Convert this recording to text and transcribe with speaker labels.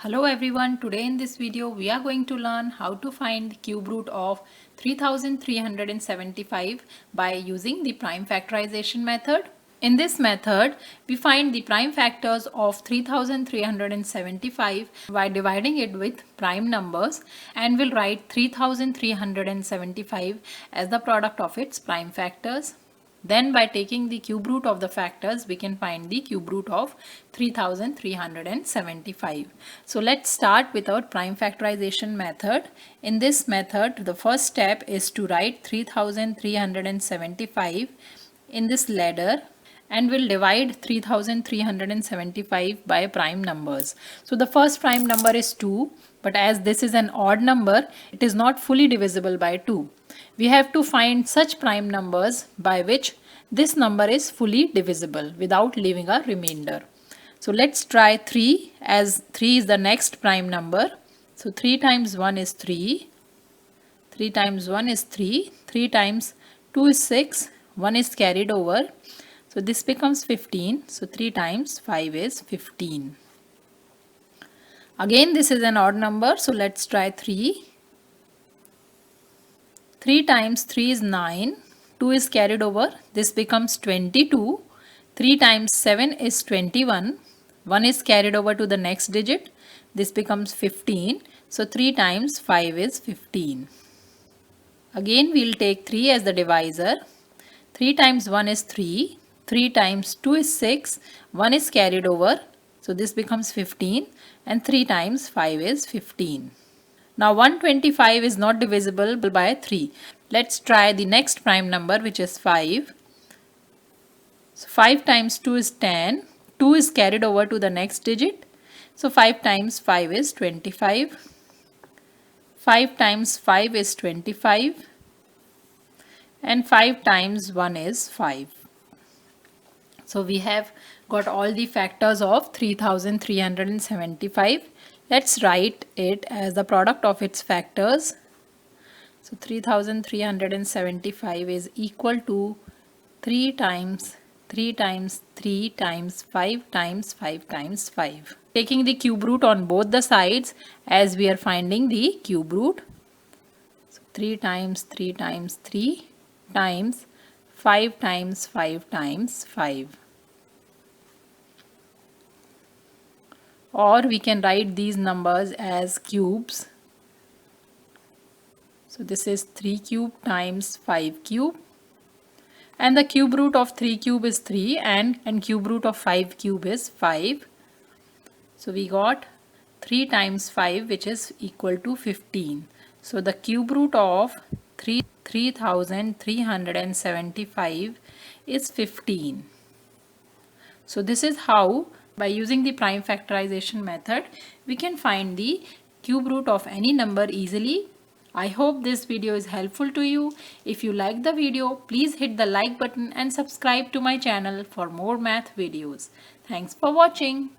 Speaker 1: Hello everyone, today in this video we are going to learn how to find the cube root of 3375 by using the prime factorization method. In this method, we find the prime factors of 3375 by dividing it with prime numbers and will write 3375 as the product of its prime factors. Then by taking the cube root of the factors, we can find the cube root of 3375. So let's start with our prime factorization method. In this method, the first step is to write 3375 in this ladder and we'll divide 3375 by prime numbers. So the first prime number is 2, but as this is an odd number, it is not fully divisible by 2. We have to find such prime numbers by which this number is fully divisible without leaving a remainder. So let's try 3, as 3 is the next prime number. So 3 times 1 is 3, 3 times 1 is 3, 3 times 2 is 6, 1 is carried over. So this becomes 15. So 3 times 5 is 15. Again this is an odd number. So let's try 3. 3 times 3 is 9. 2 is carried over. This becomes 22. 3 times 7 is 21. 1 is carried over to the next digit. This becomes 15. So 3 times 5 is 15. Again we'll take 3 as the divisor. 3 times 1 is 3. 3 times 2 is 6. 1 is carried over. So this becomes 15. And 3 times 5 is 15. Now 125 is not divisible by 3. Let's try the next prime number, which is 5. So 5 times 2 is 10. 2 is carried over to the next digit. So 5 times 5 is 25. 5 times 5 is 25. And 5 times 1 is 5. So we have got all the factors of 3375. Let's write it as the product of its factors. So 3375 is equal to 3 times 3 times 3 times 5 times 5 times 5. Taking the cube root on both the sides as we are finding the cube root. So 3 times 3 times 3 times 5 times 5 times 5. Or we can write these numbers as cubes. So this is 3 cube times 5 cube. And the cube root of 3 cube is 3 and cube root of 5 cube is 5. So we got 3 times 5, which is equal to 15. So the cube root of 3375 is 15. So this is how, by using the prime factorization method, we can find the cube root of any number easily. I hope this video is helpful to you. If you like the video, please hit the like button and subscribe to my channel for more math videos. Thanks for watching.